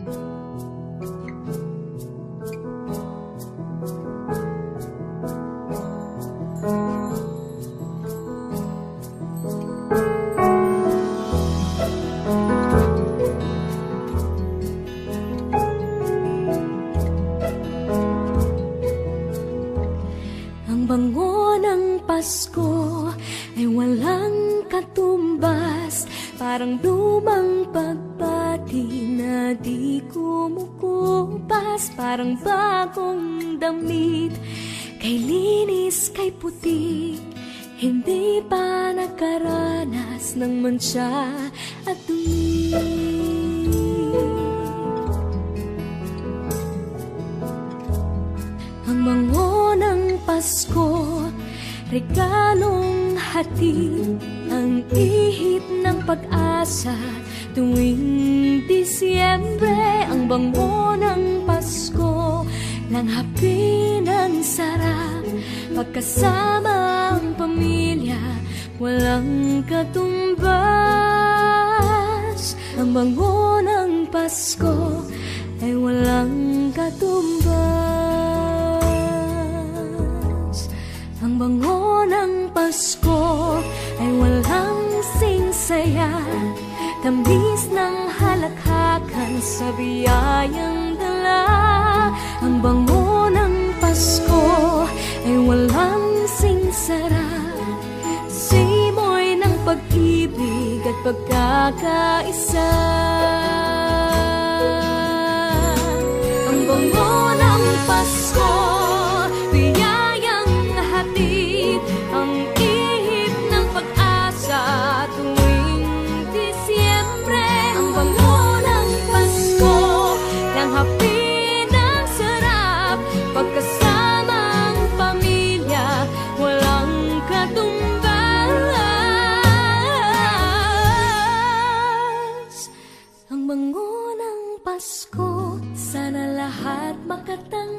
Ang bango ng Pasko ay walang katumbas, parang lumang pagpati na di kumukupas, parang bagong damit, kay linis, kay puti, hindi pa nakaranas ng mantsa at dumi. Ang bango ng Pasko, regalong hatid, ang ihip ng pag-asa tuwing Disyembre. Ang bango ng Pasko, langhapi ng sarap, pagkasama ang pamilya, walang katumbas. Ang bango ng Pasko ay walang katumbas. Ang bango ng Pasko ay walang singsaya, tamis ng halakhakan sa biyayang dala. Ang bango ng Pasko ay walang singsara, simoy ng pag-ibig at pagkakaisa. Ang bango ng Pasko, biyayang hatid, ang ihip ng pag-asa tuwing Disyembre. Ang bango ng Pasko, langhapi ng sarap, pagkasama ang pamilya, walang katumbas. Ang bango ng Pasko, sana lahat makatanggap.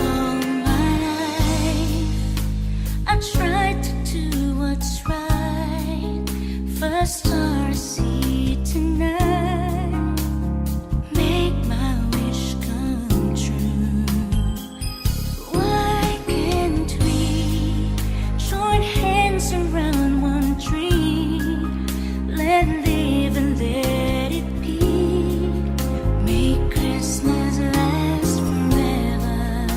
All my life, I tried to do what's right. First star I see tonight, make my wish come true. Why can't we join hands around one tree? Let live and let it be. Make Christmas last forever.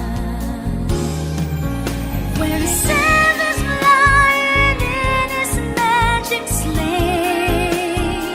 When Santa's flying in his magic sleigh,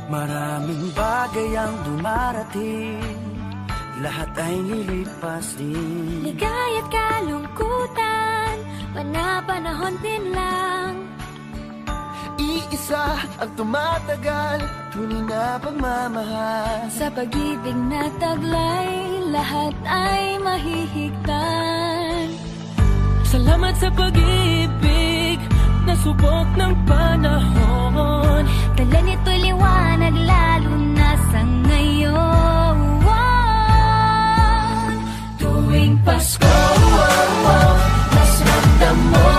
Maraming bagay ang dumarating, lahat ay lilipas din. Ligaya't kalungkutan, panahon din lang. Iisa ang tumatagal, tunay na pagmamahal. Sa pag-ibig na taglay, lahat ay mahihigtan. Salamat sa pag-ibig na subok ng panahon. Dala nito'y liwanag lalo na sa ngayon. Tuwing Pasko, mas ramdam mo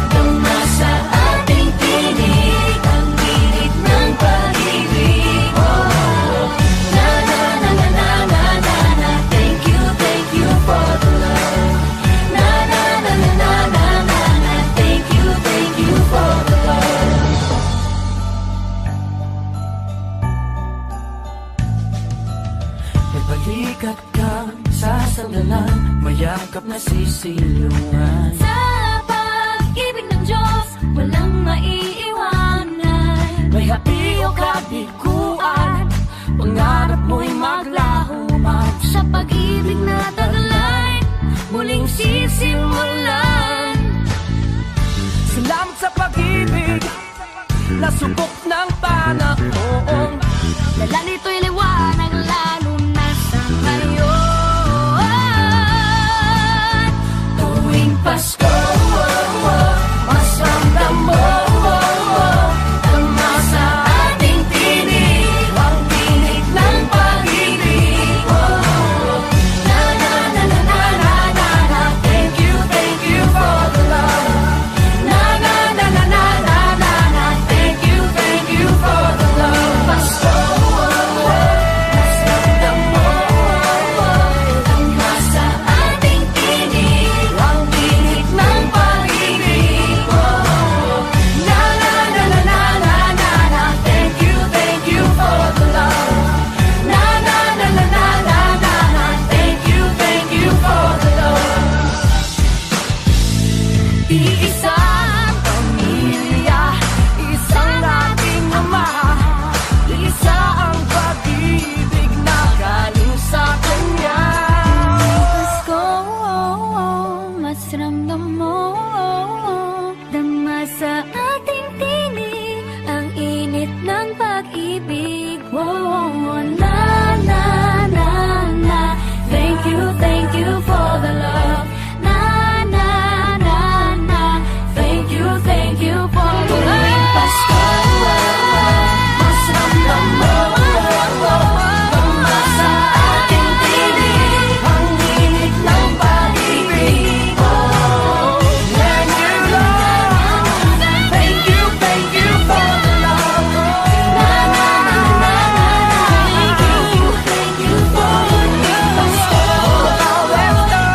dama sa ating tinig ang init ng pag-ibig. Na na na na na na na na. Thank you for the love. Na na na na na na na na. Thank you for the love. May balikat kang sasandalan, mayakap na sisilungan. Sa pag-ibig ng Diyos, walang maiiwanan. May hapi o kabiguan, pangarap mo'y maglaho man. Sa pag-ibig na taglay, muling sisimulan. Salamat sa pag-ibig na subok ng panahon. Dala nito'y liwanag lalo na sa ngayon. Tuwing Pasko, mas ramdam mo dama sa ating tinig ang tinig ng pag-ibig. Na na na na na na na na. Thank you for the love. Na na na na na na na na. Thank you for the love. Pasko, mas ramdam mo dama sa ating tinig ang tinig ng pag-ibig. Na na na na na na na na. Thank you for the love. Na na na na na na na na. Thank you for the love. Iisang pamilya, isang ating ama, isa ang pag-ibig na galing sa Kanya. Pasko, mas ramdam mo dama sa ating tinig ang init ng pag-ibig. Na na na na. Thank you for the love. Na na na na. Thank you for the love. Pasko, mas ramdam mo dama sa ating tinig ang init ng pag-ibig. Na na na na. Thank you for the love. Na na na na na. Thank you for the love. Pasko,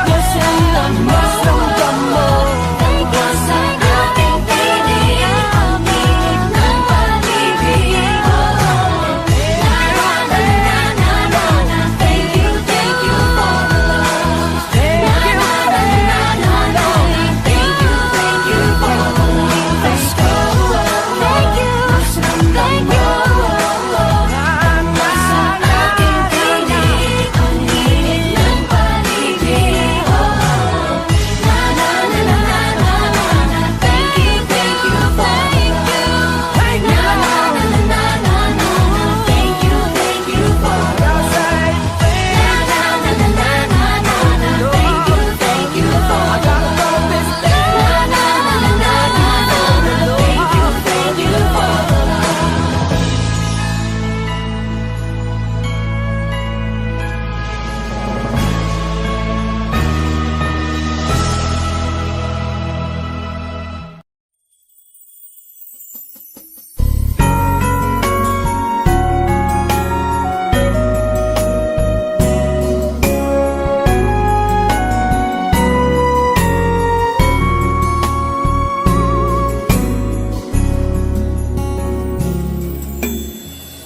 mas ramdam mo dama sa ating tinig ang init ng pag-ibig. Na na na na na na. Thank you for the love. Na na na na na na. Thank you for the love. Pasko, mas ramdam mo dama sa ating tinig ang init ng pag-ibig. Na na na na na na na. Thank you for the love. Na na na na na na na. Thank you for the love. Na na na na na na na. Thank you for the love. Na na na na na na na. Thank you for the love.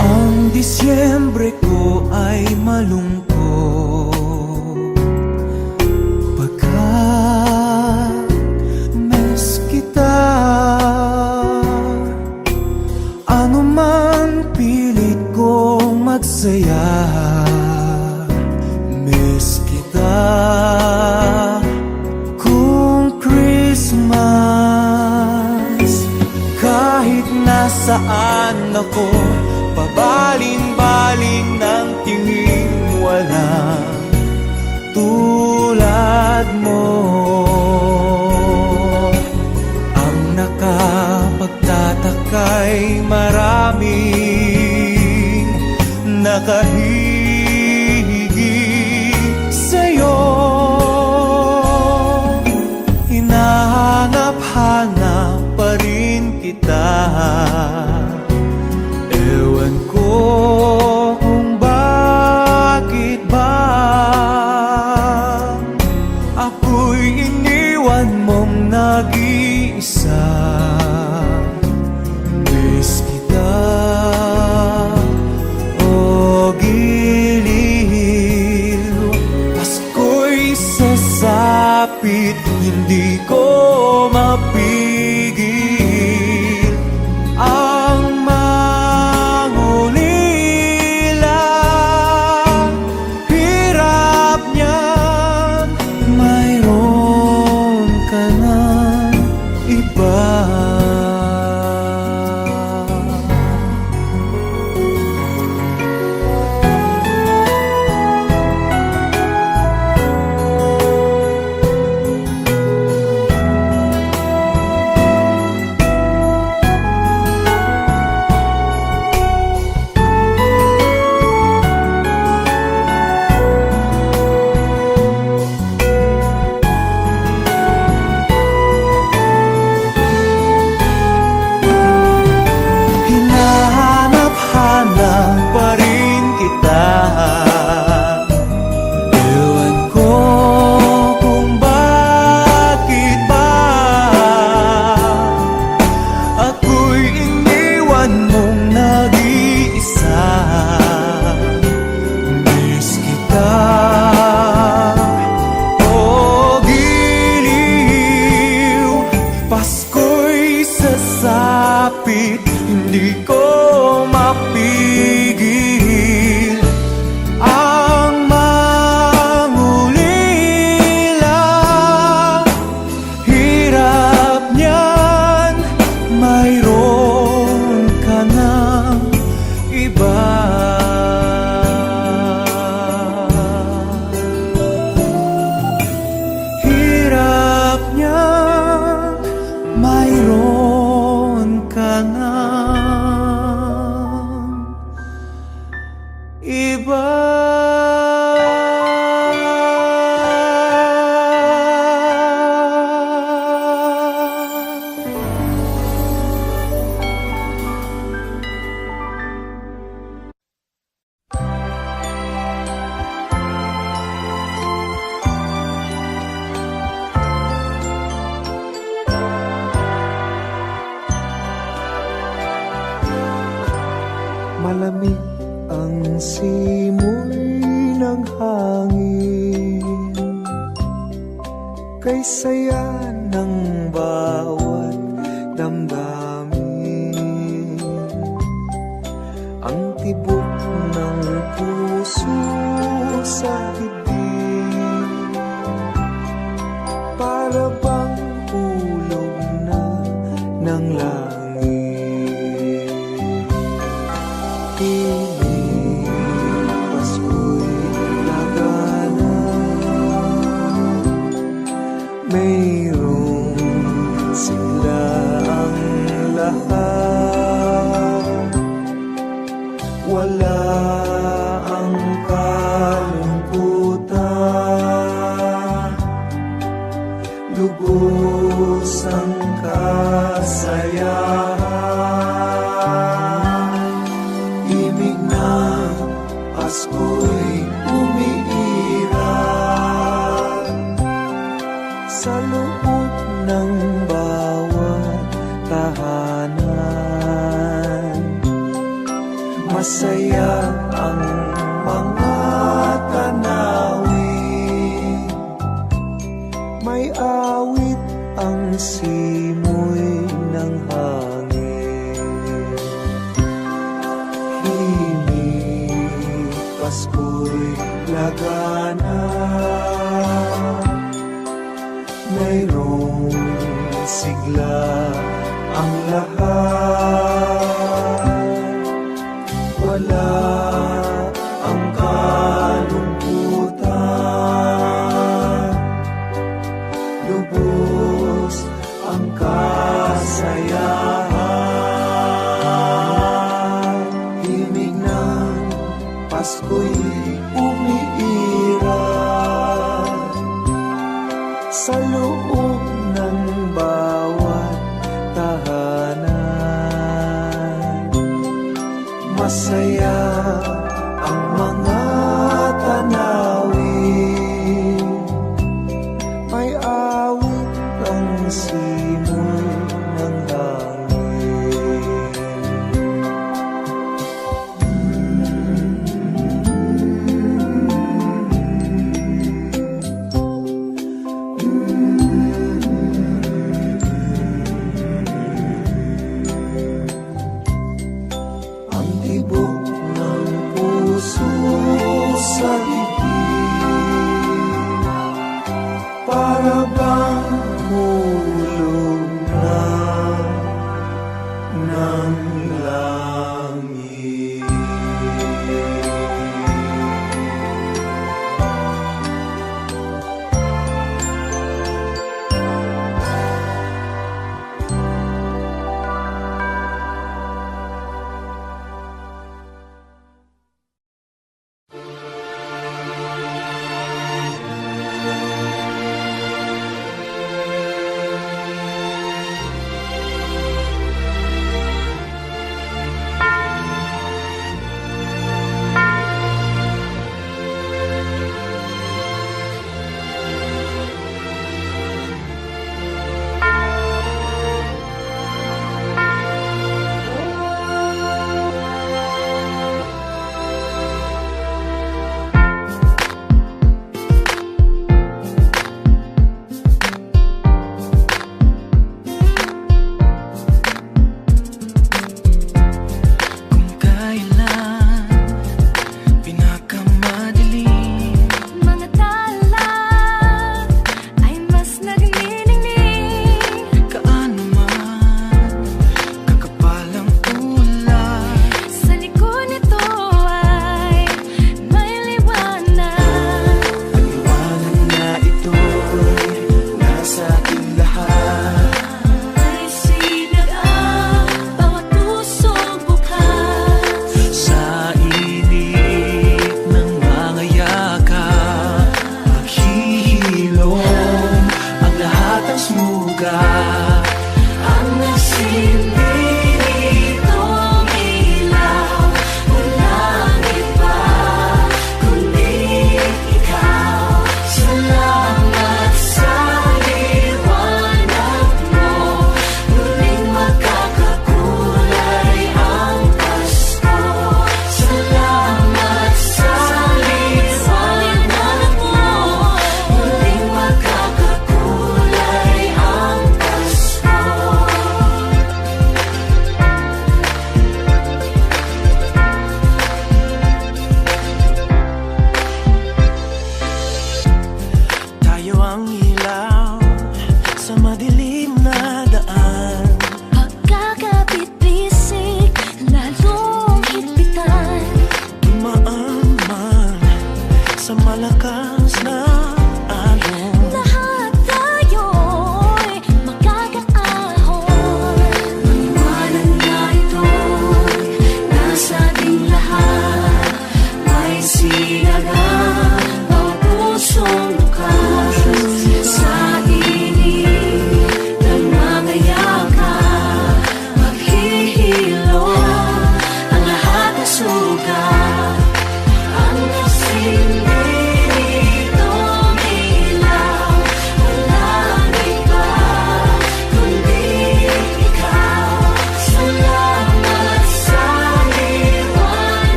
Ang Disyembre ko ay malungkot pagkat miss kita. Ano man saya. Miss kita kung Christmas. Kahit nasaan ako, pabaling-baling ng tingin, walang tulad mo. Ang nakapagtataka'y maraming nakahihigit sa'yo. Hinahanap-hanap pa rin kita. Ewan ko kung bakit ba ako'y iniwan mong nag-iisa. Miss kita, o giliw. Pasko'y sasapit, hindi ko mapigil ang mangulila. Hirap niyan, mayroon ka ng iba. Hinahanap-hanap pa rin kita. Ewan ko kung bakit ba ako'y iniwan mong nag-iisa. Miss kita, o giliw. Pasko'y sasapit, hindi ko mapigil ang mangulila. Hirap niyan, mayroon ka ng iba. Hirap niyan, mayroon ka ng iba. Malamig ang simoy ng hangin, kay saya ng bawat damdamin. Ang tibok ng puso sa dibdib, para bang ulog na ng langit. Tinig, Pasko'y laganap, mayroong sigla ang lahat. Wala ang kalungkutan, lubos ang kasayahan. Ibig ng Pasko'y umiiral sa loob ng bawat tahanan. Masaya ang mga tanawin, may awit ang simoy ng hangin. Himig Pasko'y lagana, mayroong sigla ang lahat. Wala ang kalungkutan, lubos ang kasayahan. Himig ng Pasko'y umiiral sa loob ng bawat tahanan. Masaya ang mga tanawin, may awit ang simoy ng hangin. Ang tibok ng puso sa dibdib, para bang hulog na ng langit.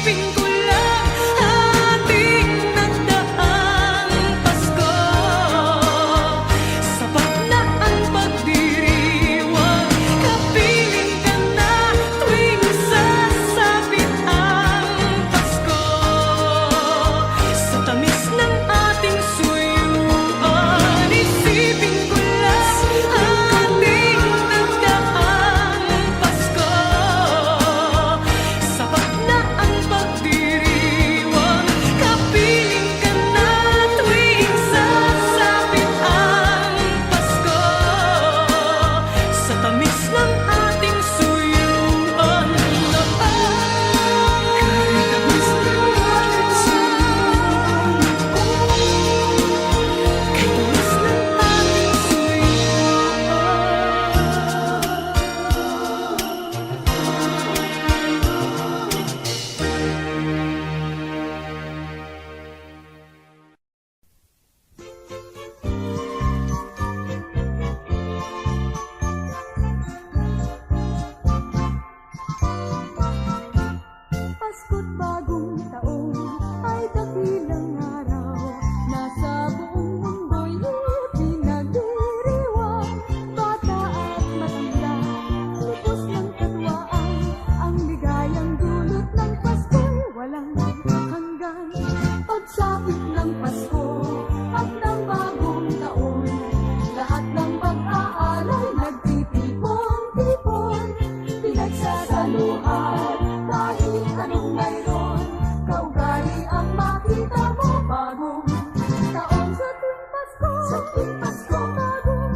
Isipin ko lang ating nagdaang Pasko. Sapat na ang pagdiriwang, kapiling ka na tuwing sasapit ang Pasko. Sa tamis ng ating suyuan, isipin ko lang ating nagdaang Pasko. Sapat na ang pagdiriwang, kapiling ka na tuwing sasapit ang Pasko. Sa tamis ng ating suyuan, kahit tamis ng ating suyuan, kahit tamis ng ating Pasko't bagong taon ay dakilang araw, nasa buong mundo'y pinagdiriwang. Bata at matanda, lubos ng katwaan, ang ligayang dulot ng Pasko'y walang hanggan. Pagsapit ng Pasko at ng bagong taon, lahat ng pag-aalay nagtitipon-tipon, pinagsasaluhan kahit anong mayroon. Kaugali ang makita mo bagong taon sa tuwing Pasko. Sa tuwing Pasko, bagong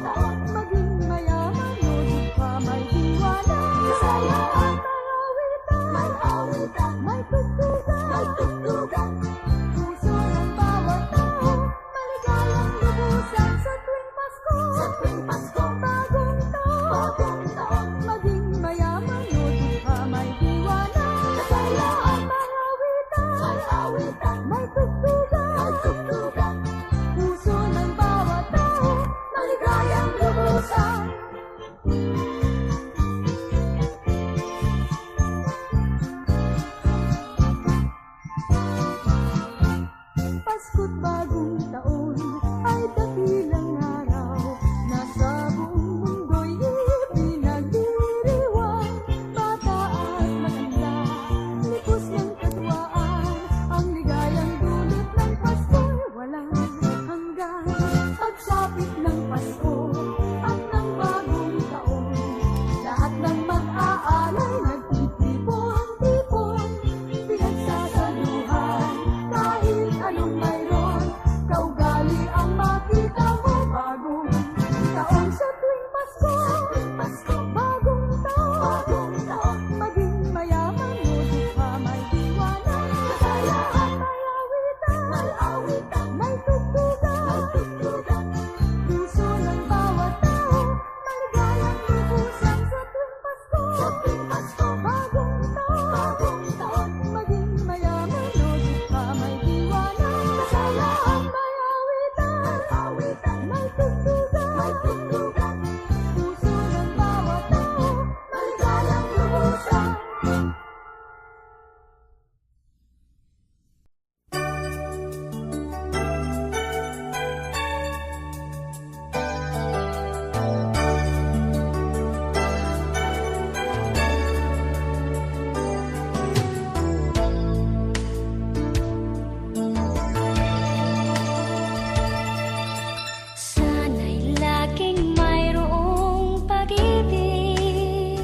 taon, maging mayaman o dukha, may diwana, kasayaan, may awitan, may tugtugan. Puso ng bawat tao, maligayang lubusan sa tuwing Pasko. Sa tuwing Pasko, bagong taon, maging mayaman o dukha, may diwana, kasayaan, may awitan, may tugtugan. Puso ng bawat tao, maligayang lubusan. Pasko't bagong taon ay dakilang araw, nasa buong mundo'y pinagdiriwang. Bata at matanda, lipos ng katwaan, ang ligayang dulot ng Pasko'y walang hanggan. Pagsapit ng Pasko at ng bagong taon, lahat ng mag-aalay nagtitipon-tipon, pinagsasaluhan kahit anong mayroon. Kaugali ang makita mo bagong taon sa tuwing Pasko. Bagong taon, maging mayaman o dukha, may diwana, kasayaan, may awitan, may tugtugan. Puso ng bawat tao, maligayang lubusan sa tuwing Pasko. Bagong taon, maging mayaman o dukha, may diwana, kasayaan, may awitan, may tugtugan. Puso ng bawat tao, maligayang lubusan. Sana'y laging mayroong pag-ibig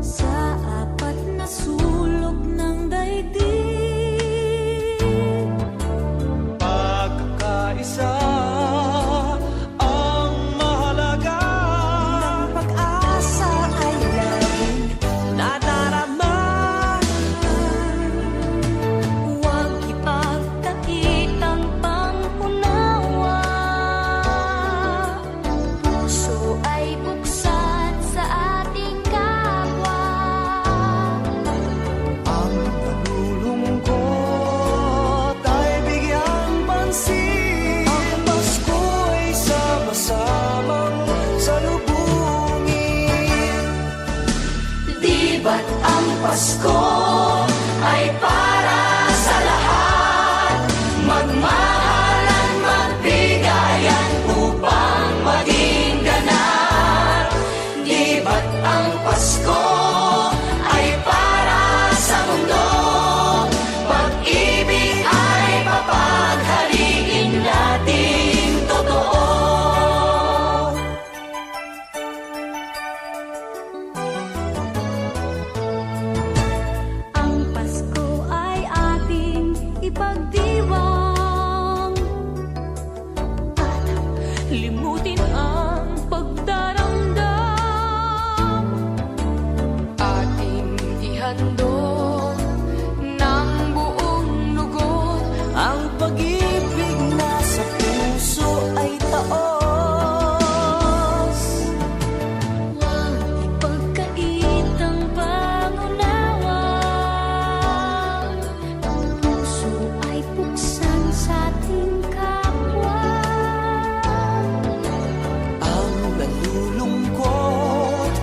sa apat na sulok ng daigdig. Pagkakaisa ang mahalaga, Ng pag-asa ay laging nadarama. Huwag ipagtakit ang pangunawa. Puso ay buksan sa ating kapwa. ang nalulungkot ay bigyang pansin. Ang Pasko'y sama-samang salubungin. Di ba't ang Pasko ay para sa lahat. Magmahalan, magbigayan upang maging ganap. Di ba't ang Pasko ay para sa mundo? Pag-ibig ay papaghariin natin totoo. Ang Pasko ay ating ipagdiwang At limutin ang pagdaramdam. Ating ihandog ng buong lugod. Ang pag-ibig na sa puso ay taos. Huwag ipagkait ang pangunawa. Ang puso ay buksan sa ating kapwa. Ang nalulungkot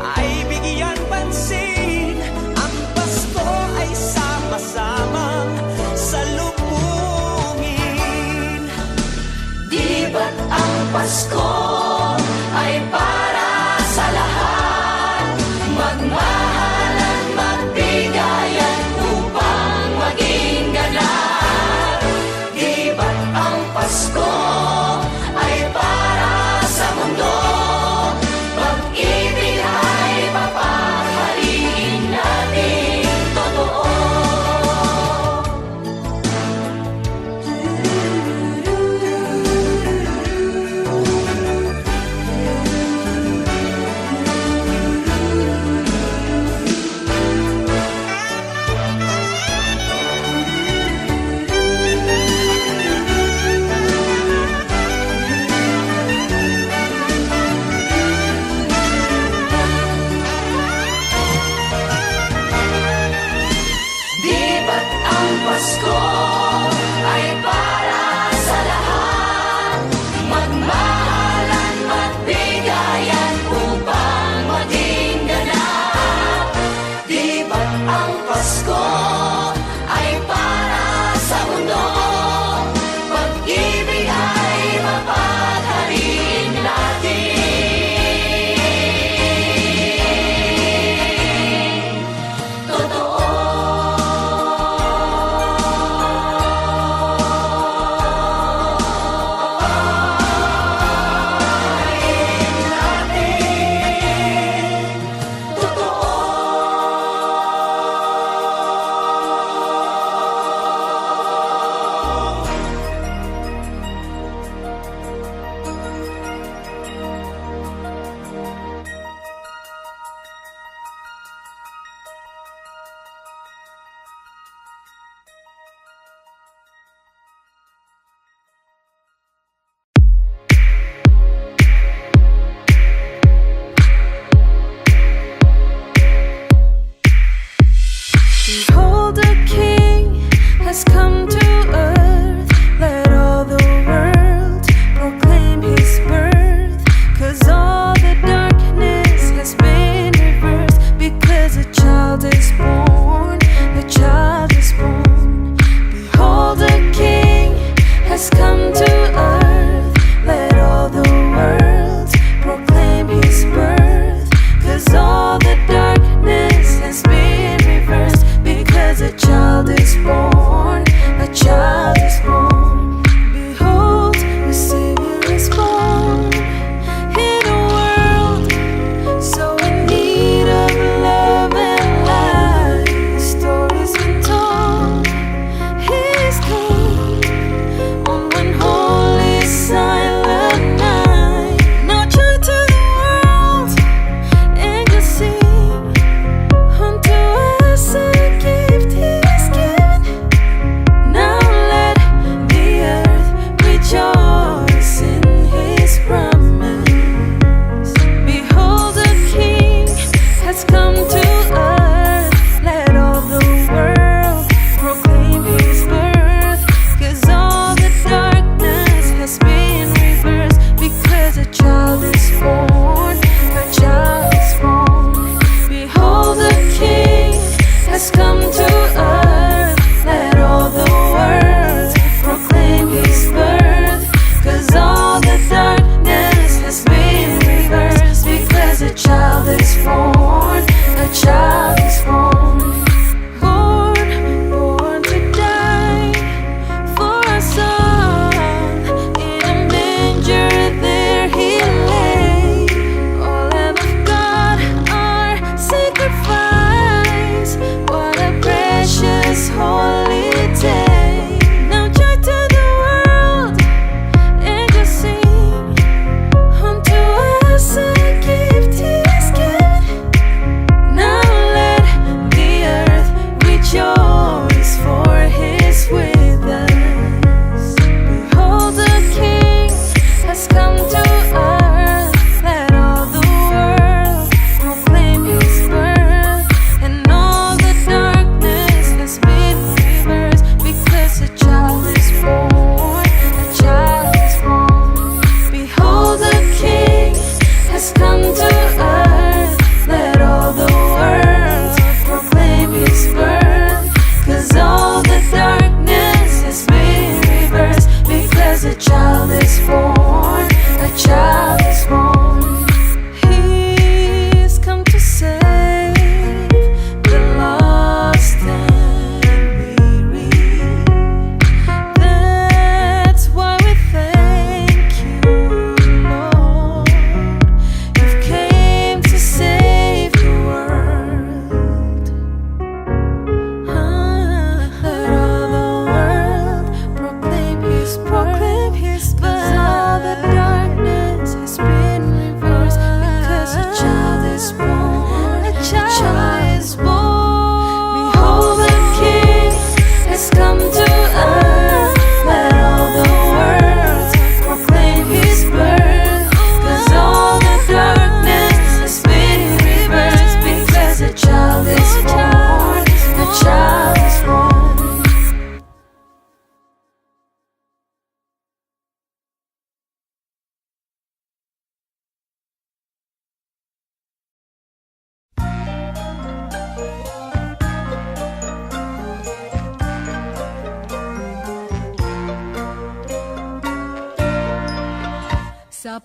ay bigyan pansin. Ang Pasko ay sama-samang salubungin. Di ba't ang Pasko ay para sa lahat? Magmahalan, magbigayan upang maging ganap. Di ba't ang Pasko ay para sa mundo? Pag-ibig ay papaghariin natin totoo. Di ba't ang Pasko ay para sa lahat? Magmahalan, magbigayan upang maging ganap. Di ba't ang Pasko ay para sa mundo? Pag-ibig ay mapaghariin natin totoo.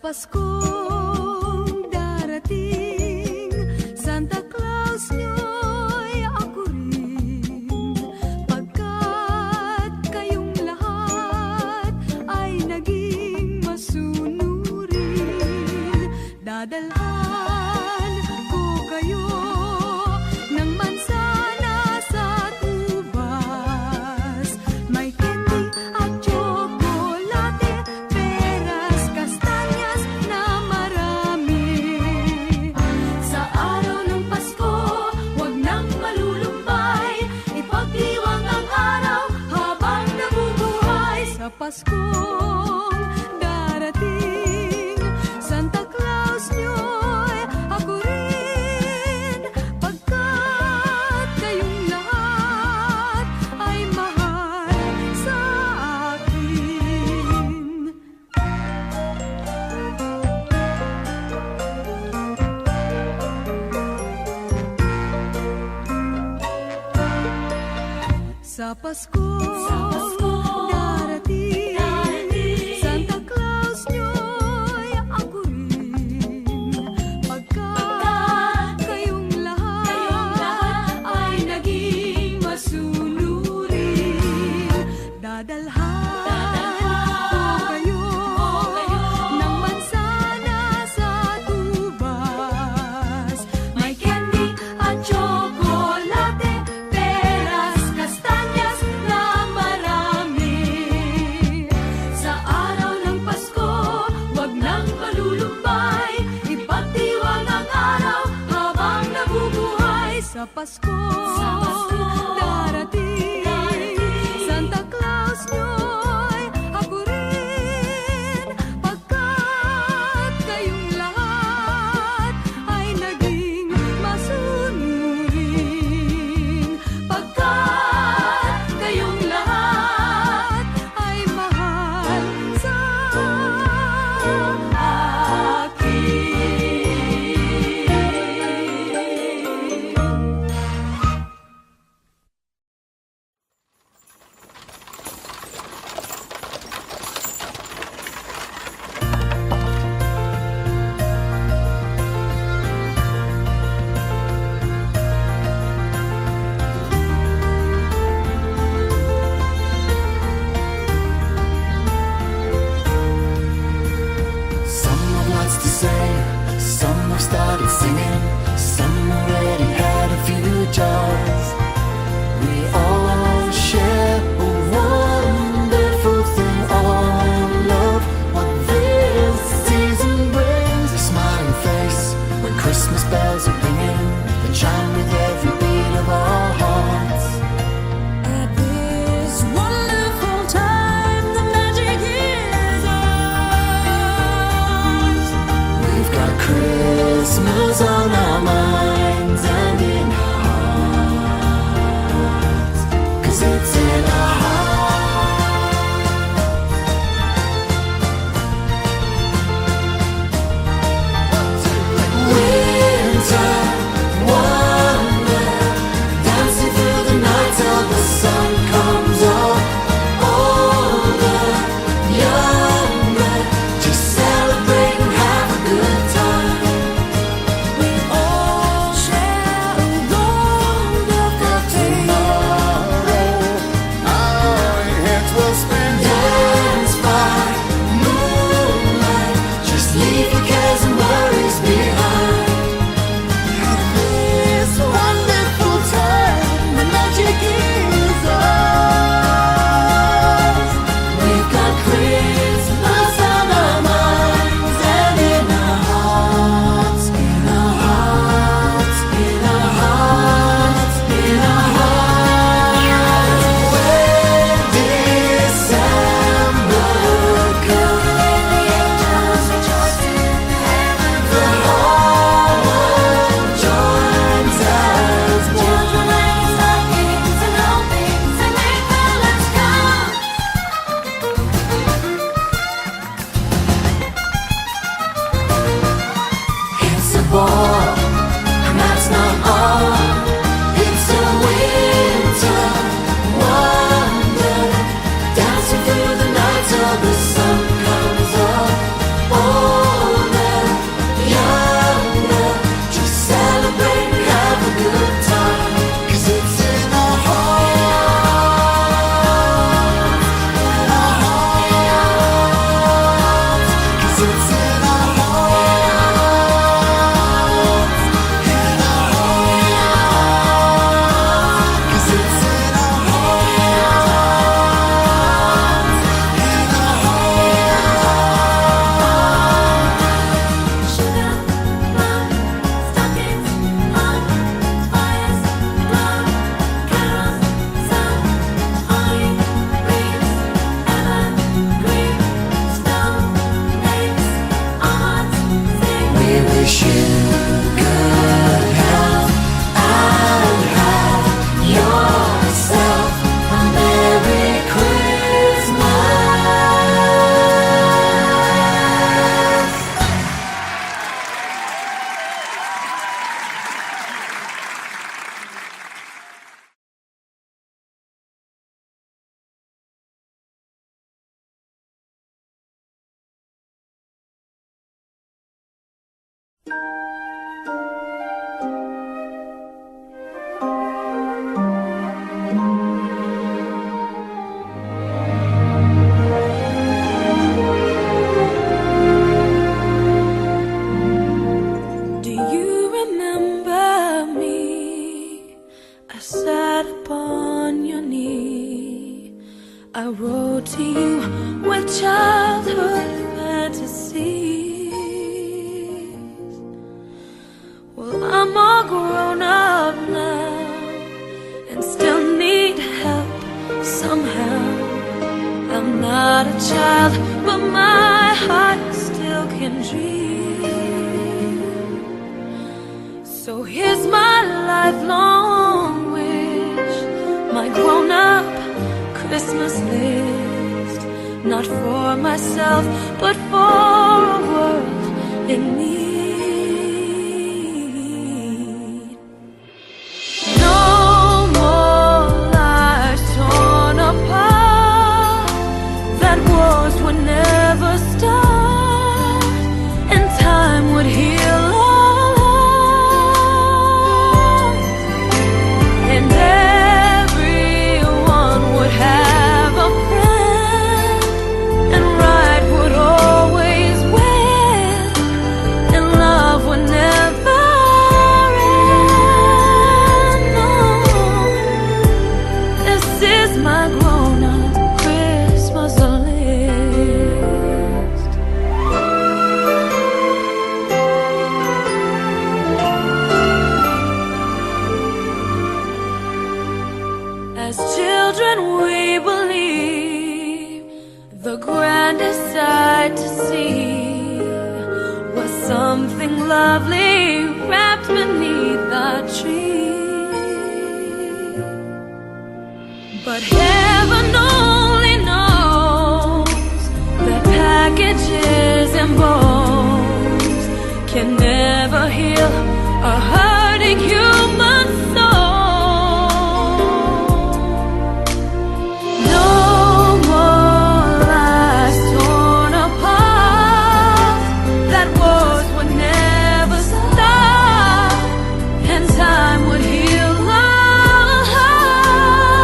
Paskong darating, Santa Claus nyo'y ako rin. Pagkat kayong lahat ay naging masunurin, dadalhan ko kayo ng mansana sa tubas. May candy at tsokolate, peras, kastanyas na marami. Sa araw ng Pasko, huwag nang malulumbay, ipagdiwang ang araw habang nabubuhay. Sa Paskong darating, Santa Claus nyo'y ako rin. Pagkat kayong lahat ay mahal sa akin. Sa Paskong darating, Santa Claus nyo'y ako rin. Pagkat kayong lahat ay naging masunurin, dadalhan ko kayo ng mansana sa tubas. May candy at tsokolate, peras, kastanyas na marami. Sa araw ng Pasko, huwag nang malulumbay, ipagdiwang ang araw habang nabubuhay. Sa Pasko darating, Santa Claus nyo'y ako rin. Pagkat kayong lahat ay naging masunurin, pagkat kayong lahat ay mahal sa akin. Do you remember me? I sat upon your knee. I wrote to you with childhood fantasies. Well, I'm all grown up now and still need help somehow. I'm not a child, but my heart still can dream. So here's my lifelong wish, my grown-up Christmas list. Not for myself, but for a world in need. No more lives torn apart, that wars would never start, and time would heal all hearts, and everyone would have a friend, and right would always win, and love would never end. No, this is my grown-up Christmas list. As children we believe the grandest sight to see was something lovely wrapped beneath a tree. But heaven only knows that packages and bones can never heal a hurting human soul. No more lives torn apart, that wars would never stop, and time would heal all hearts,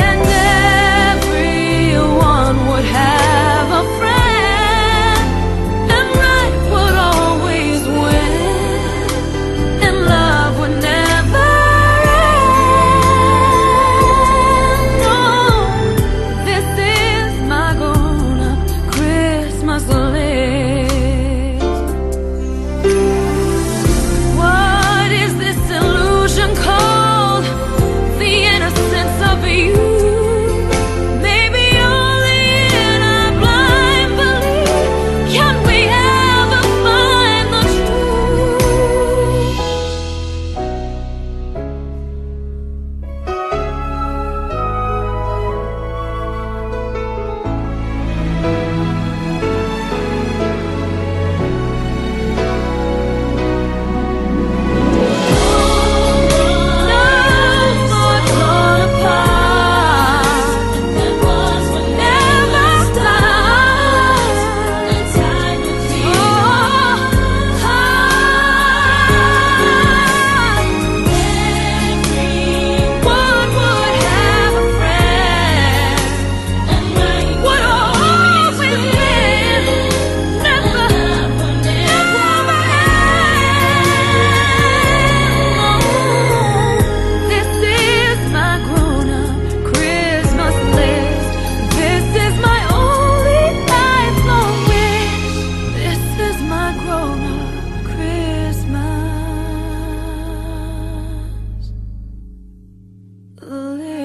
and everyone would have a friend, and right would always win, and love would never end. No, this is my grown-up Christmas list. What is this illusion called? The innocence of you. Maybe only in our blind belief can we ever find the truth. No more torn apart, that wars would never stop, and time would heal all hearts. Everyone would have a friend, and right would always win, never end. This is my grown-up Christmas list. This is my only lifelong wish. This is my grown-up Christmas list.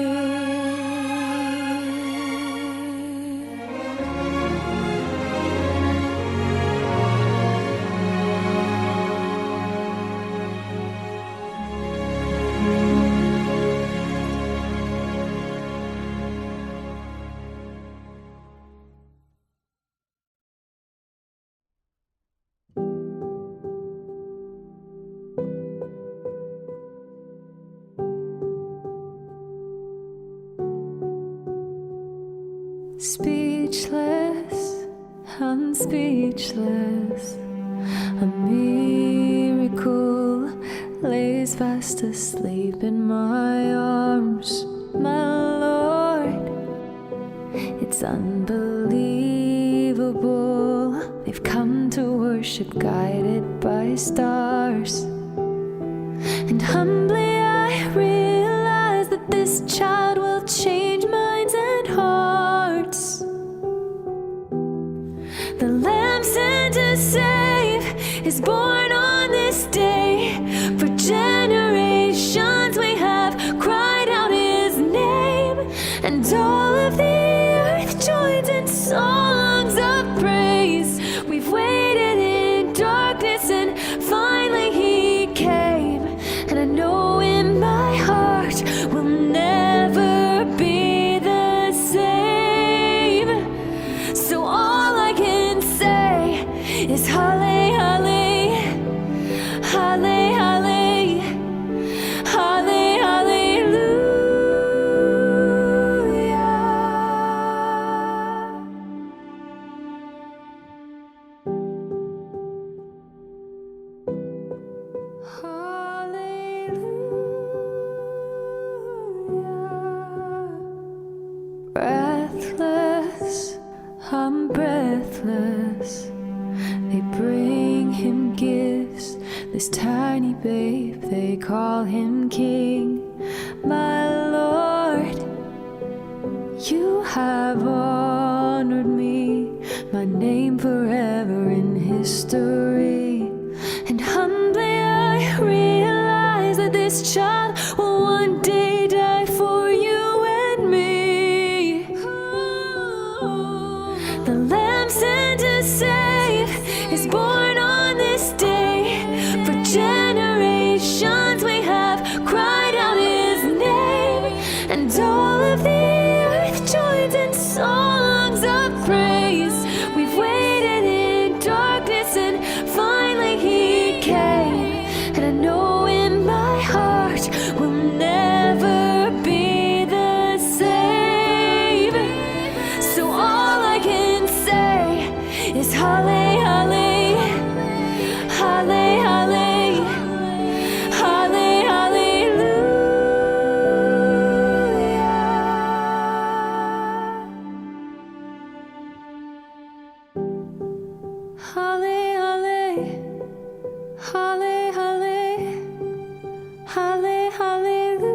Speechless, I'm speechless. A miracle lays fast asleep in my arms, my Lord. It's unbelievable. They've come to worship guided by stars. And humbly I realize that this child will change minds and hearts. The Lamb sent to save is born on this day. For generations we have cried out His name, and all of the earth joins in songs of praise. We've waited in darkness and finally He came. And I know in my heart we'll never be the same. So all I can say is Halle, Halle, Halle, Halle, Halle, Hallelujah. Breathless, I'm breathless. They bring Him gifts, this tiny babe, they call Him King. My Lord, You have honored me, my name forever in history. And humbly I realize that this child will one day die for You and me. The Lamb sent to save is born on this day. For generations we have cried out His name, and all of the earth joins in songs of praise. We've waited in darkness and finally He came. And I know in my heart we'll never be the same. So all I can say is Halle, Halle, Halle, Halle, Halle, Hallelujah. Halle, Halle, Halle, Halle, Halle, Hallelujah.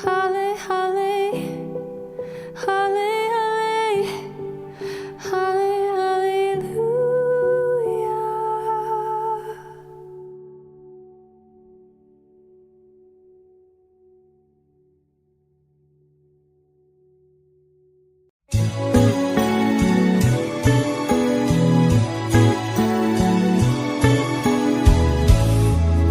Halle, Halle, Halle, Halle, Halle, Hallelujah.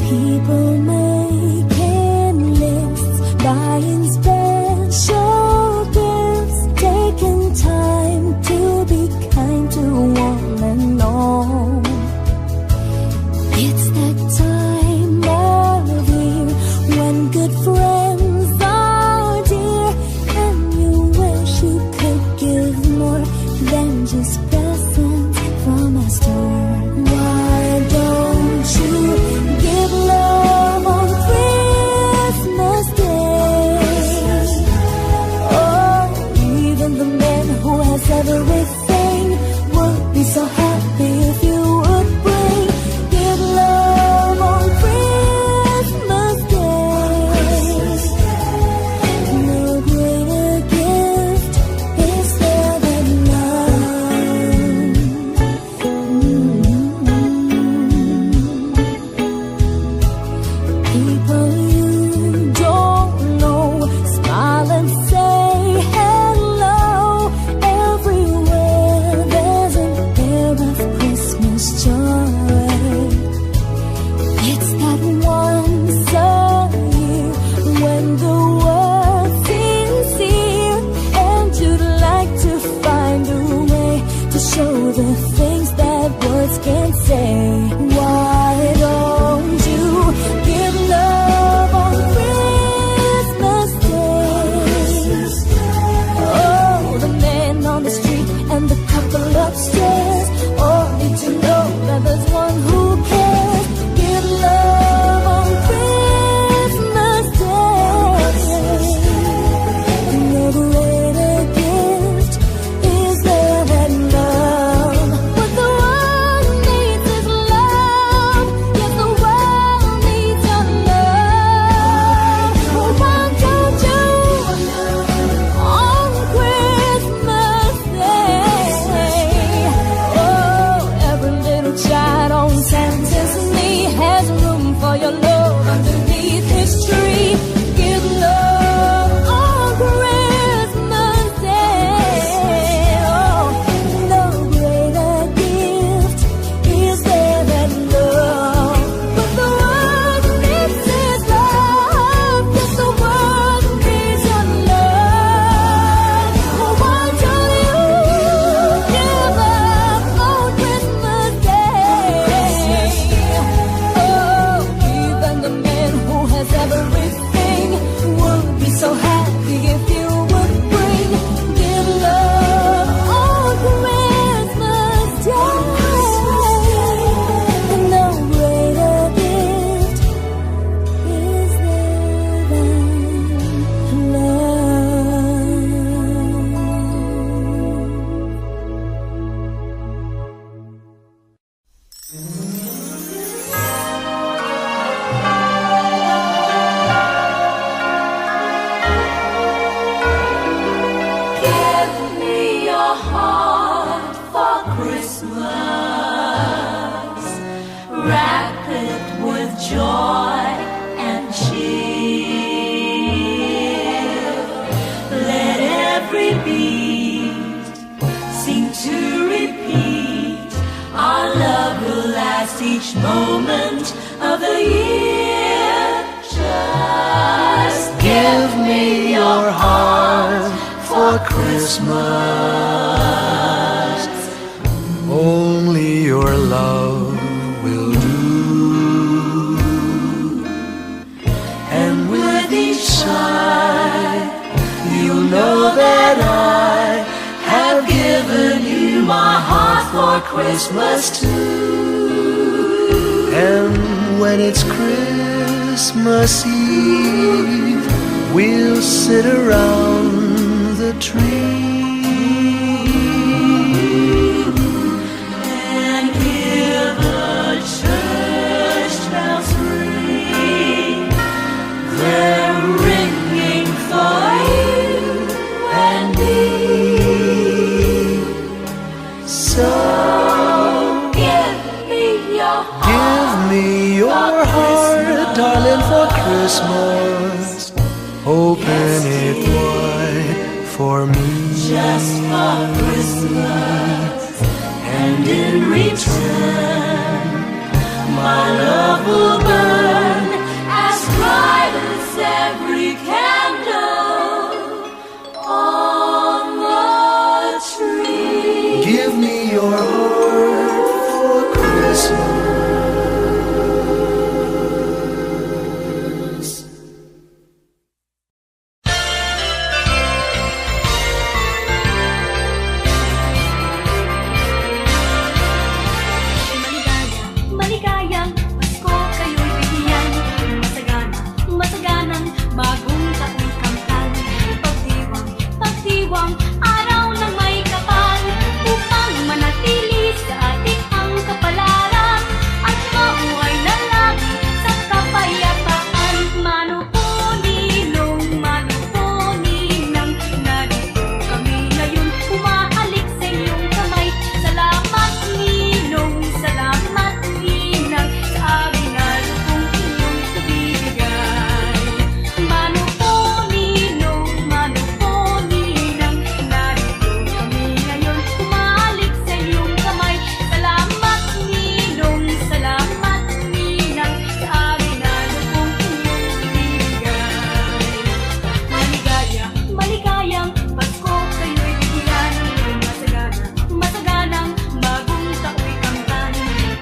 People making lists, buying special gifts, taking time to be kind to one and all. It's that time of year when good friends are dear, and you wish you could give more than just presents from a store. Why don't you give love on Christmas Day? Oh, even the man who has everything would be so happy if you would bring. Give love on Christmas Day. No greater gift is there than none. People you don't know, smile and say hello. Everywhere there's an air of Christmas joy. It's that once a year when the world seems here, and you'd like to find a way to show the things that words can't say. Why don't you give love joy and cheer. Let every beat seem to repeat. Our love will last each moment of the year. Just give me your heart for Christmas. Only your love will do. And with each sigh, you'll know that I have given you my heart for Christmas too. And when it's Christmas Eve, we'll sit around the tree And hear the church bells ring. They're ringing for you and me. So give me your heart. Give me your heart, darling, for Christmas. Open it wide for me. Just for Christmas. And in return, my love will burn as bright as every candle on the tree. Give me your heart for Christmas. Maligayang Pasko kayo'y bigyan. Masagana, masaganang bagong tao'y kamtan. Pagdiwang, pagdiwang, araw ng may kapal. Upang manatili sa ating ang kapalaran. At mamuhay na lagi sa kapayapaan. Mano po ninong, mano po ninang. Narito kami ngayon, umahalik sa iyong kamay. Salamat ninong, salamat ninang. Sa amin na lubong inyong ibibigay. Mano po ninong, mano po ninang. Narito kami ngayon, umahalik sa iyong kamay. Salamat ninong, salamat ninang. Sa amin na lubong inyong ibibigay. Maligaya, maligayang Pasko kayo'y bigyan. Masagana, masaganang bagong tao'y kamtan.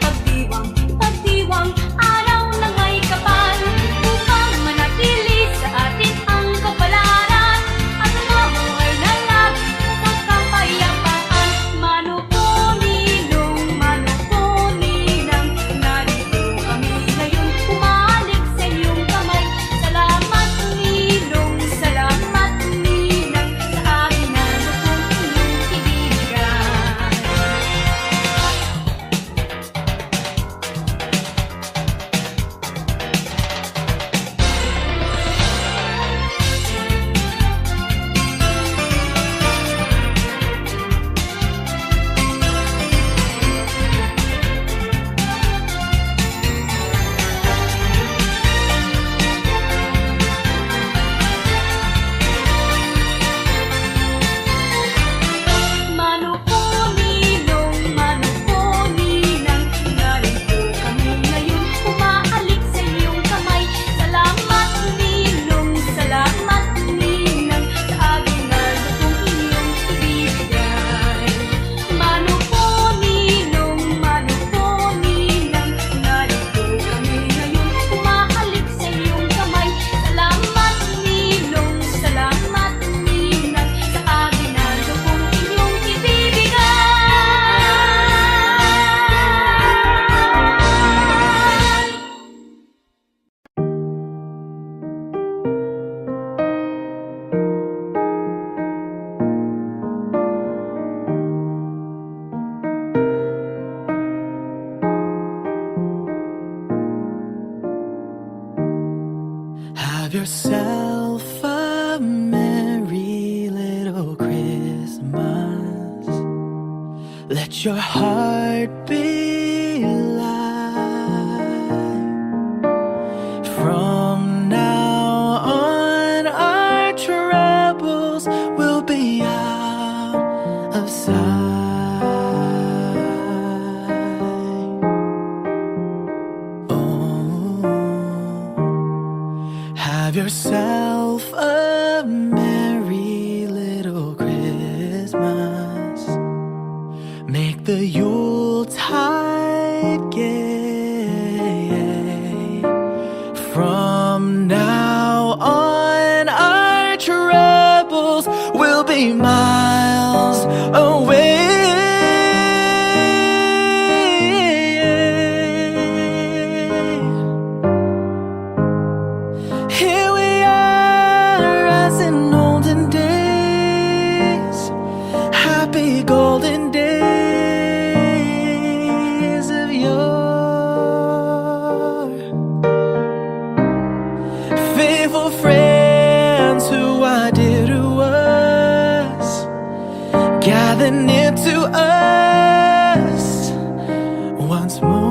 Pagdiwang, pagdiwang, araw ng may kapal. Upang manatili sa atin ang kapalaran. At mamuhay na lagi sa kapayapaan. Mano po ninong, mano po ninang. Narito kami ngayon, umahalik sa iyong kamay. Salamat ninong, salamat ninang. Sa amin na lubong inyong ibibigay. Mano po ninong, mano po ninang. Narito kami ngayon, umahalik sa iyong kamay. Salamat ninong, salamat ninang. Sa amin na lubong inyong ibibigay. Mano po ninong, mano po ninang. Narito kami ngayon, umahalik sa iyong kamay. Salamat ninong, salamat ninang. Sa amin na lubong inyong ibibigay. Have yourself a merry little Christmas. Let your heart be light. Have yourself a merry little Christmas. Make the Yuletide gay. From now on, our troubles will be miles away. Here we are as in olden days, happy golden days of yore. Faithful friends who are dear to us, gather near to us once more.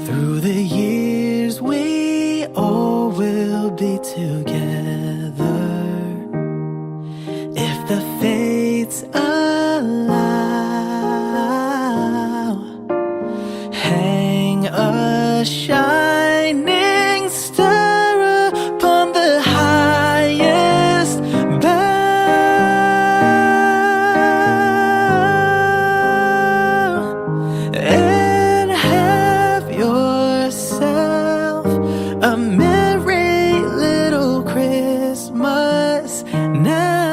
Through the years we all will be together, if the fates allow. Hang a shining star upon the highest bough, and have yourself a merry little Christmas now.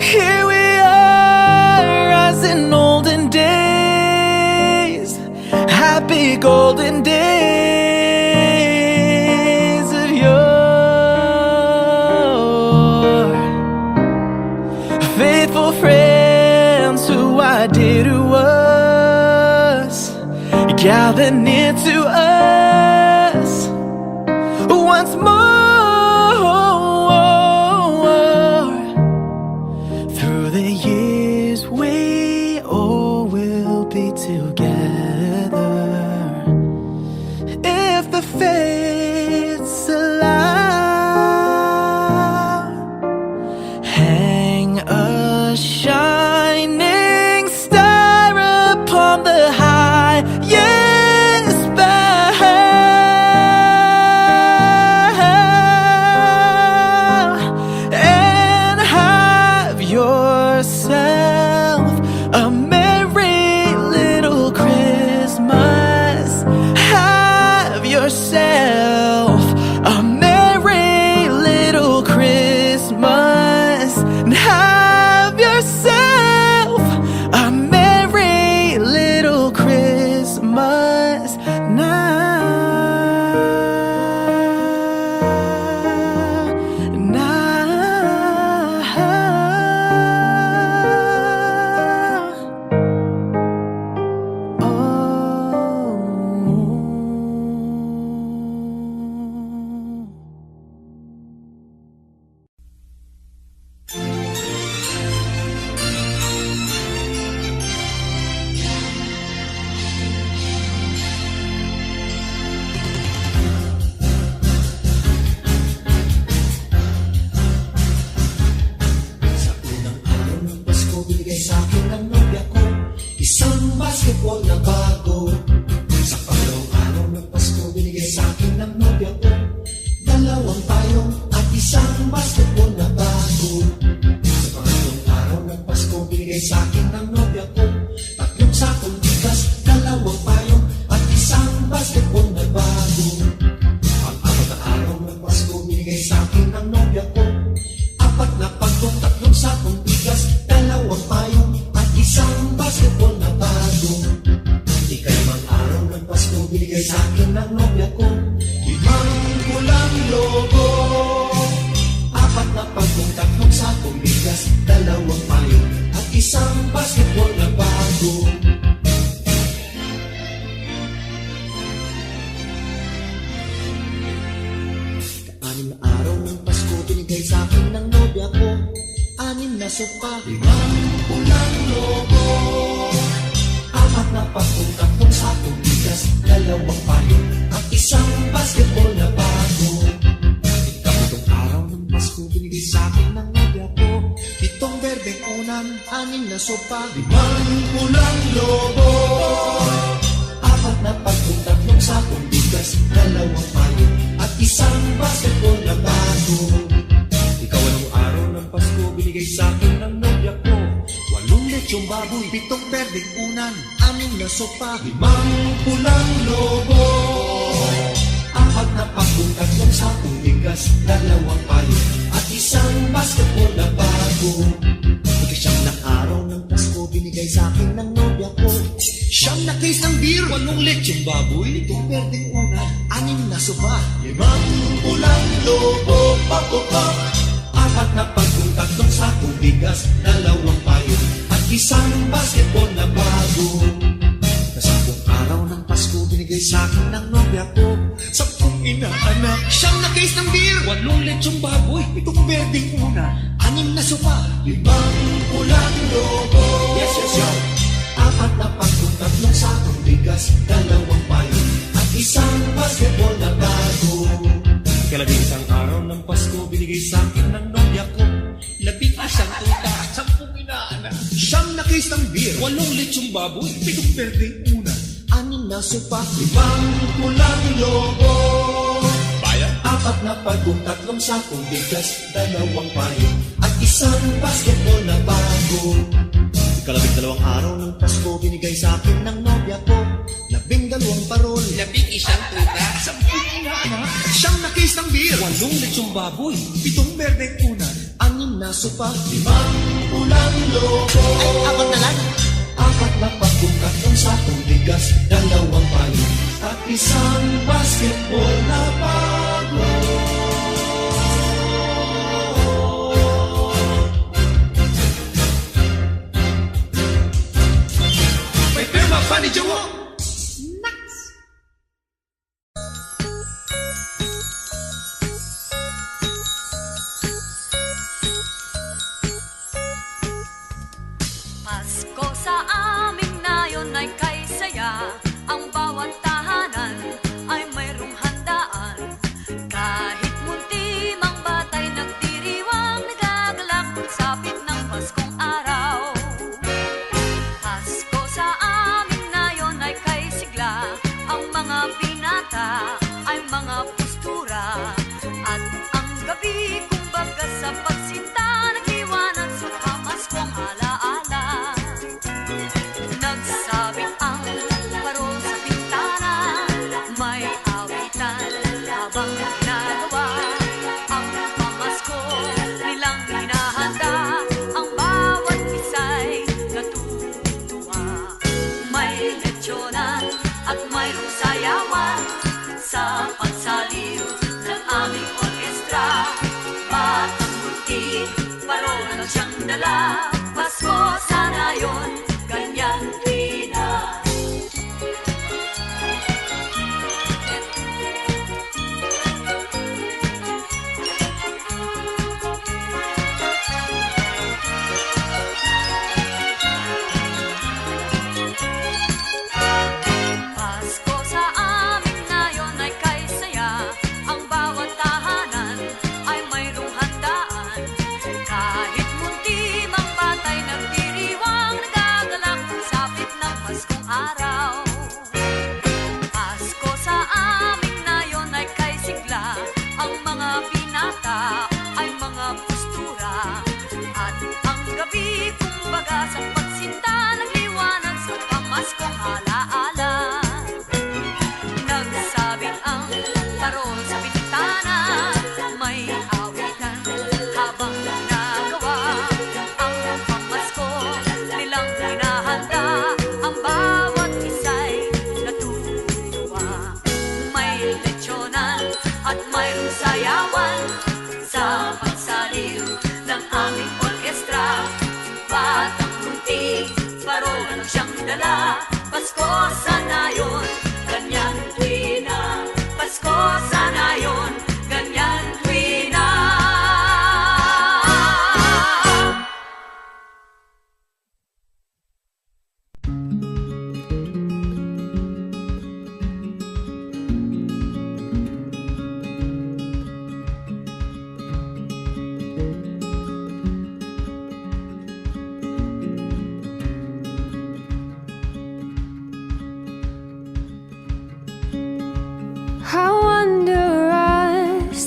Here we are as in olden days, happy golden days of yore. Faithful friends who are dear to us, gather near to us once more. Through the years we all will be together, if the fates allow. Hang a shining star upon the highest bough, and have yourself a merry little Christmas. Have yourself a merry little Christmas. And have yourself a merry little Christmas now. Isang basketball na bago. Sa pangalawang araw ng Pasko, binigay sa akin ng nobya ko dalawang payong at isang basketball na bago. Sa pangalawang araw ng Pasko, binigay sa akin ng nobya ko tatlong sakong bigas, dalawang payong at isang basketball na bago. Pang-apat na araw ng Pasko, binigay sa akin ng nobya ko apat na pagkong, tatlong sakong bigas, dalawang payong at isang basketball na bago. Ikalimang araw ng Pasko, binigay sa akin ng nobya ko limang pulang logo, apat na pagkong, tatlong sakong bigas, dalawang payong at isang basketball na bago. sopa, 5 pulang lobo, 4 na patong, 3 sakong bigas, 2 payo, at 1 basketball na bago. Ikapitong araw ng Pasko, binigay sa akin ng nobya ko, 7 berdeng unan, 6 na sopa, 5 pulang lobo, 4 na patong, 3 sakong bigas, 2 payo, at 1 basketball na bago. Ikaw anong araw ng Pasko, binigay sa akin ng nobya ko, 8 lechong baboy, 7 berdeng unan, 6 na sopa, 5 pulang lobo, 4 na patong, 3 sakong bigas, 2 payo, at 1 basketball na bago. Ikasyam na araw ng Pasko, binigay sa akin ng nobya ko, 9 na case ng beer, 8 lechong baboy, 7 berdeng unan, 6 na sopa, 5 pulang lobo, papapa, 4 na patong, 3 sakong bigas, 2 payo, at 1 basketball na bago. Sa 10 araw ng Pasko, binigay sa akin ng nobya ko, 10 inaanak, 9 na case ng beer, 8 lechong baboy, 7 berdeng una, 6 na sopa, 5 pulang lobo. Yes, yes, yes. 4 na patong, 3 sakong bigas, 2 payo, at 1 basketball na bago. Ikalabing-isang araw ng Pasko, binigay sa akin ng nobya ko, 11 tuta, 10 inaanak, 9 na case ng beer, 8 lechong baboy, 7 berdeng una, 6 na sopa, 5 pulang lobo. Bayan? 4 na pagong, 3 sakong bigas, 2 payo, at 1 basketball na bago. Ikalabing-dalawang araw ng Pasko, binigay sa akin ng nobya ko, 12 parol, 11 tuta, 10 inaanak, 9 na case ng beer, 8 lechong baboy, 7 berdeng una, 6 na sopa, 5 pulang lobo. Ay, 4 na lang. 4 na pagong, 3 sakong bigas, 2 payo, at 1 basketball na bago. May pirma pa ni Jowo. Pasko sa amin na yon ay kay saya. Ang bawat tahanan ay mayroong handa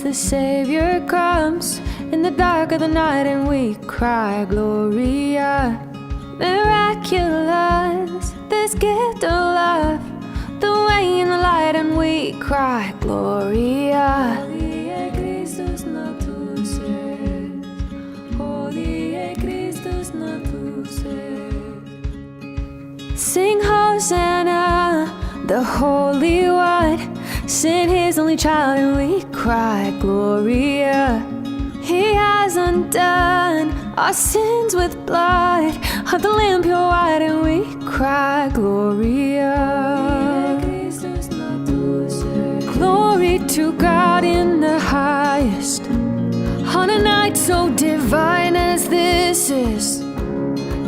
the Savior comes in the dark of the night, and we cry, Gloria. Miraculous, this gift of love, the way in the light, and we cry, Gloria. Holy è Christus natus est, holy è Christus natus est. Sing Hosanna, the Holy One sent His only child, and we cry, Gloria. He has undone our sins with blood of the Lamb pure white, and we cry, Gloria. Glory to God in the highest, on a night so divine as this is.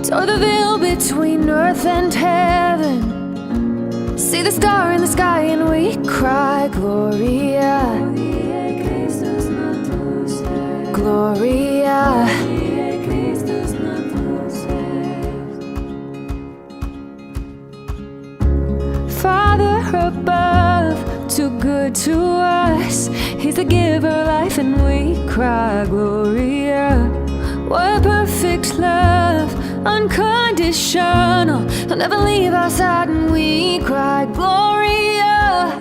Tore the veil between earth and heaven, see the star in the sky, and we cry, Gloria. Gloria. Father above, too good to us, He's the giver of life, and we cry, Gloria. What perfect love, unconditional, He'll never leave our side, and we cry, Gloria.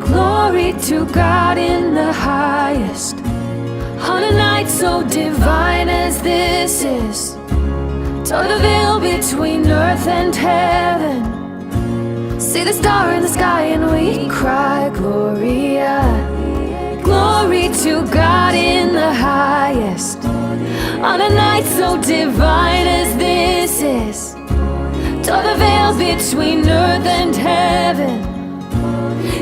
Glory to God in the highest, on a night so divine as this is. Tore the veil between earth and heaven, see the star in the sky, and we cry, Gloria. Glory to God in the highest, on a night so divine as this is. Tore the veil between earth and heaven,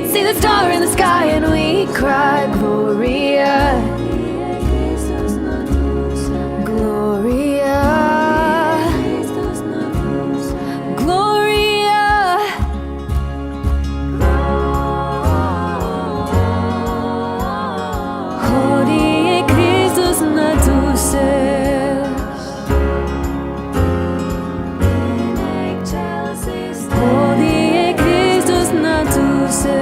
see the star in the sky, and we cry, Gloria. Gloria. Gloria. Hodie Christus natus est. Hodie Christus natus est.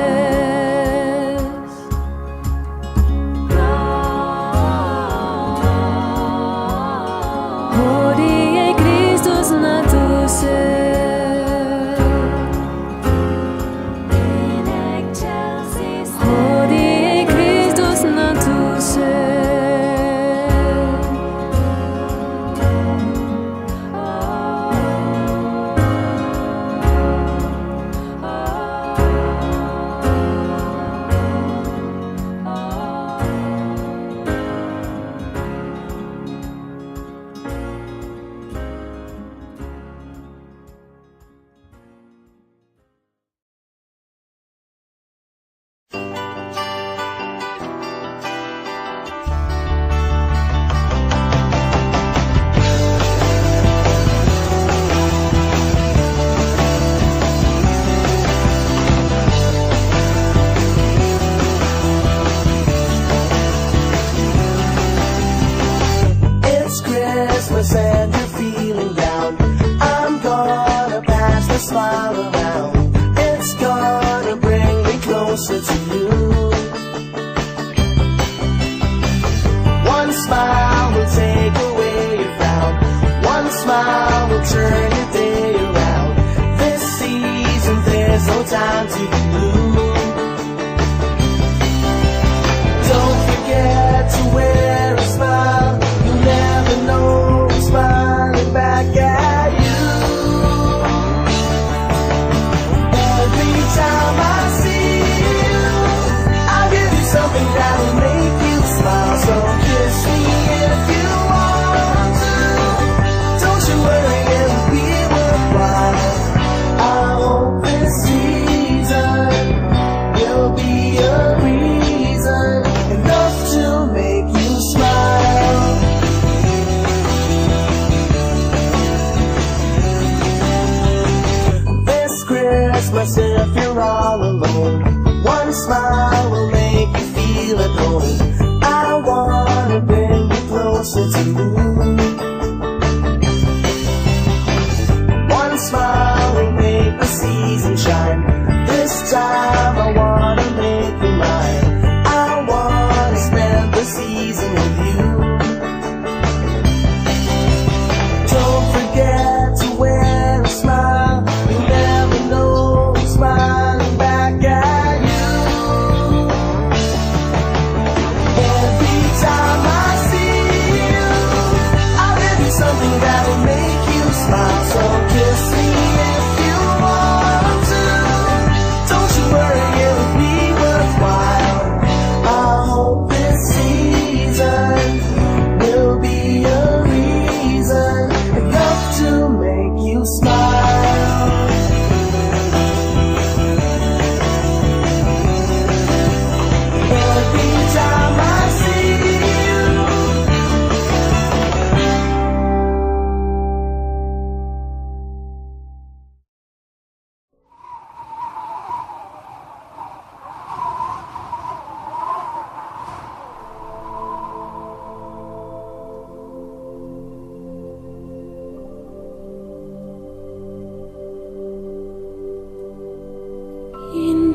Hodie Christus natus est. Hodie Christus natus est. It's Christmas and you're feeling down. I'm gonna pass the smile around. It's gonna bring me closer to you. One smile will take away your frown. One smile will turn your day around. This season there's no time to be blue. Don't forget to wear a smile. You never know who's smiling back at you. Every time I see you, I'll give you something that'll make you smile. So kiss me if you want to. Don't you worry, it'll be worthwhile. I hope this season will be a reason enough to make you smile. This Christmas, if you're all alone, one smile will make you feel at home. I wanna bring you closer to you. One smile will make the season shine. This time I wanna make you mine.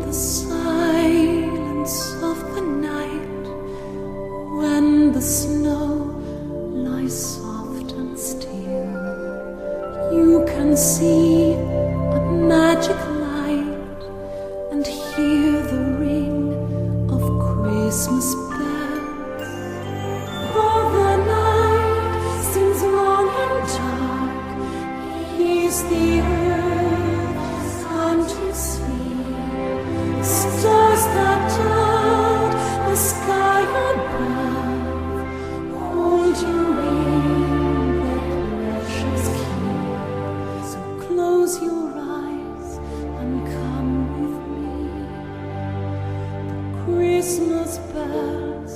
the silence of the night, when the snow lies soft and still, you can see a magic light and hear the ring of Christmas bells. For the night seems long and dark, he's the earth's time to sleep. Stars that dot the sky above hold you in their precious key. So close your eyes and come with me. The Christmas bells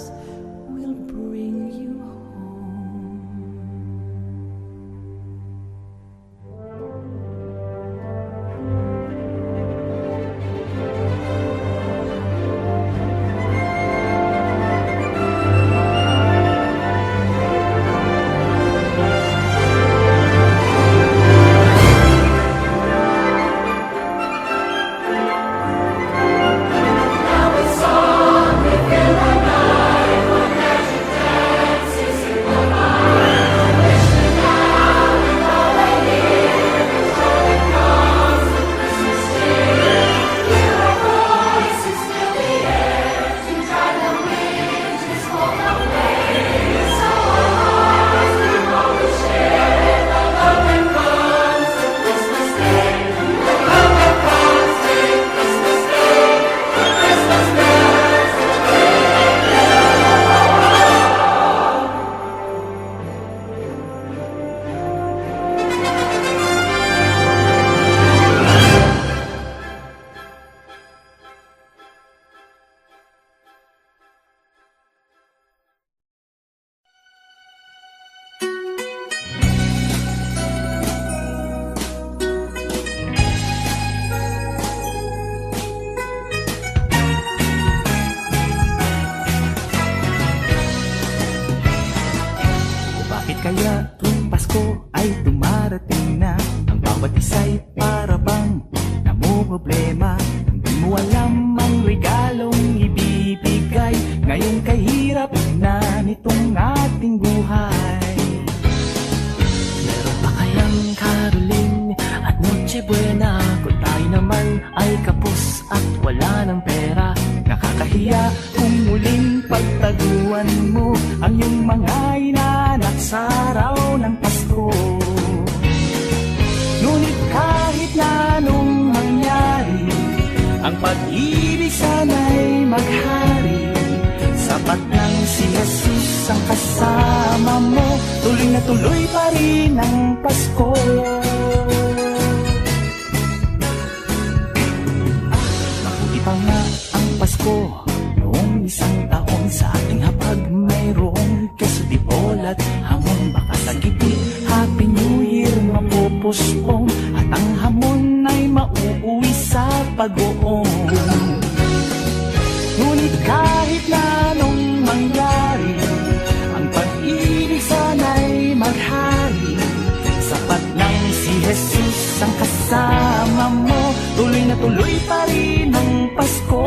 will bring you home. Bakit kaya tuwing Pasko ay dumarating na? Ang bawat isa'y para bang namumroblema. Hindi mo alam ang regalong ibibigay ngayong kahirap na nitong ating buhay. Meron pa kayang Caroling at Noche Buena kung tayo naman ay kapos at wala ng pera? Nakakahiya kung muling pagtaguan mo ang iyong mga inanak sa araw ng Pasko. Ngunit kahit na anong mangyari, ang pag-ibig sana'y maghari. Sapat lang si Jesus ang kasama mo, tuloy na tuloy pa rin ang Pasko. Mabuti pa nga ang Pasko noong isang taon, sa ating hapag mayroong keso di bolat hamon. Baka sa gitid Happy New Year mapupuspong at ang hamon ay mauuwi sa pag-uong. Ngunit kahit na anong mangyari, ang pag-ibig sana'y maghari. Sapat lang si Jesus ang kasama mo, tuloy na tuloy pa rin ang Pasko.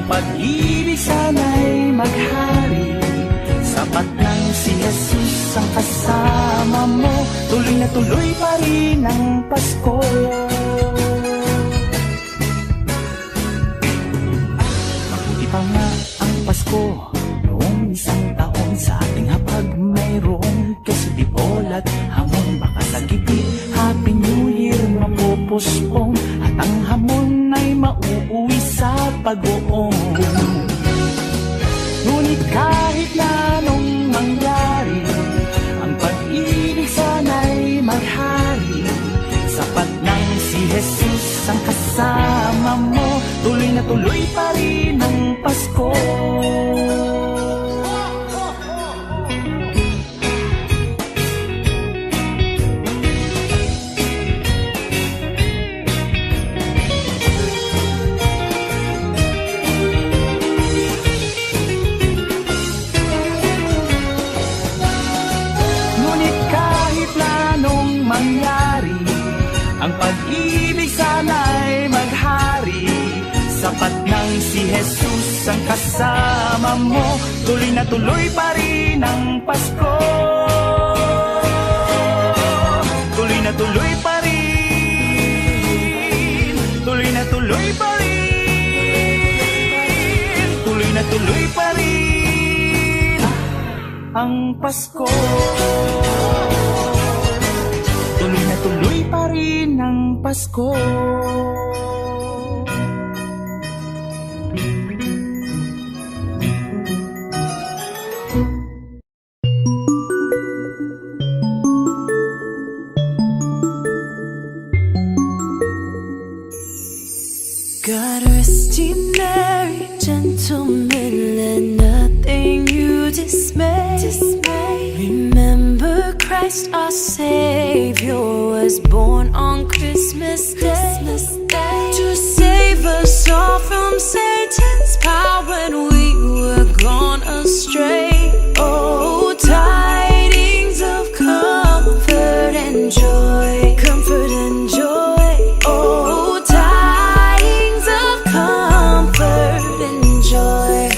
Pag-ibig sana'y maghari. Sapat lang si Jesus ang kasama mo, tuloy na tuloy pa rin ang Pasko. Mabuti pa nga ang Pasko noong isang taon, sa ating hapag mayroong keso di bolat hamon. Baka sa gitid Happy New Year mapupuspong at ang hamon ay mauuwi sa pag-uong. Ngunit kahit na anong mangyari, ang pag-ibig sana'y maghari. Sapat lang si Jesus ang kasama mo, tuloy na tuloy pa rin ang Pasko. isang kasama mo. Tuloy na tuloy pa rin ang Pasko. Tuloy na tuloy pa rin. Tuloy na tuloy pa rin. Tuloy na tuloy pa rin ang Pasko. Tuloy na tuloy pa rin ang Pasko. God rest ye merry gentlemen, let nothing you dismay. Remember Christ our Savior was born on Christmas Day, to save us all from Satan's power when we were gone astray. Oh, tidings of comfort and joy, comfort and joy. Oh, tidings of comfort and joy.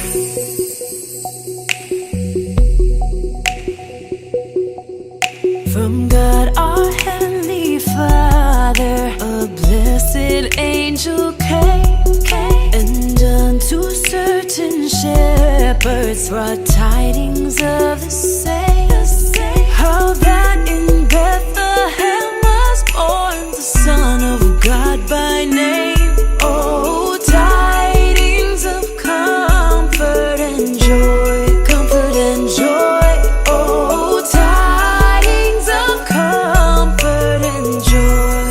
From God our Heavenly Father, a blessed angel came, and unto certain shepherds brought tidings of the same, how that in Bethlehem was born the Son of God by name. Oh, tidings of comfort and joy, comfort and joy. Oh, tidings of comfort and joy.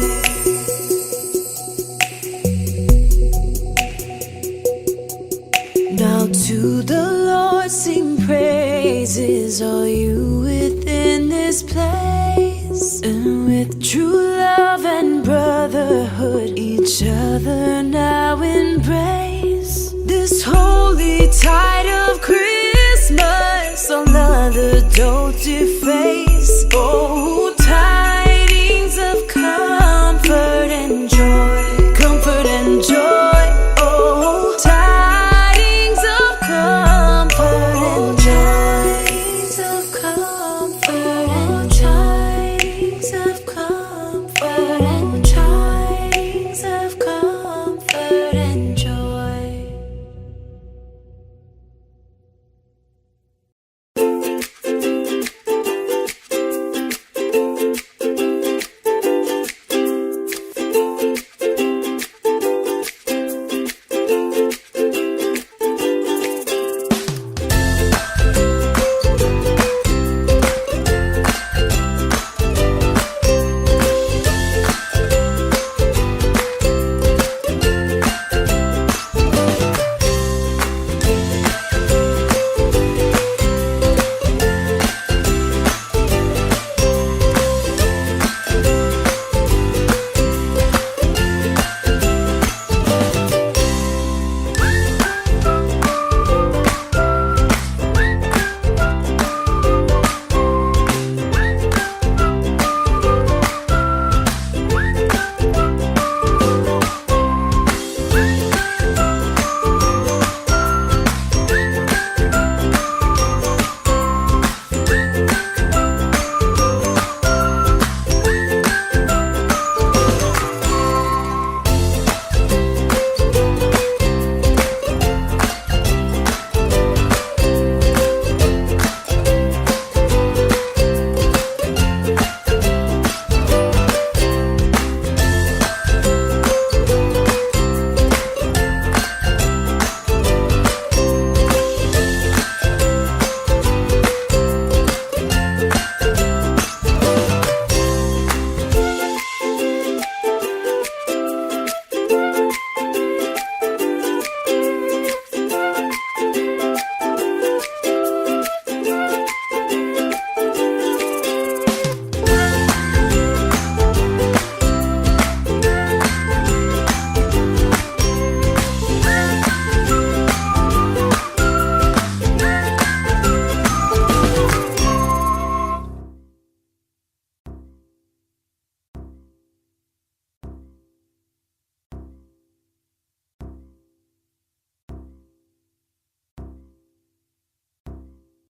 Now to the Lord sing praises, all you within this place, and with true love and brotherhood each other now embrace. This holy tide of Christmas, another dote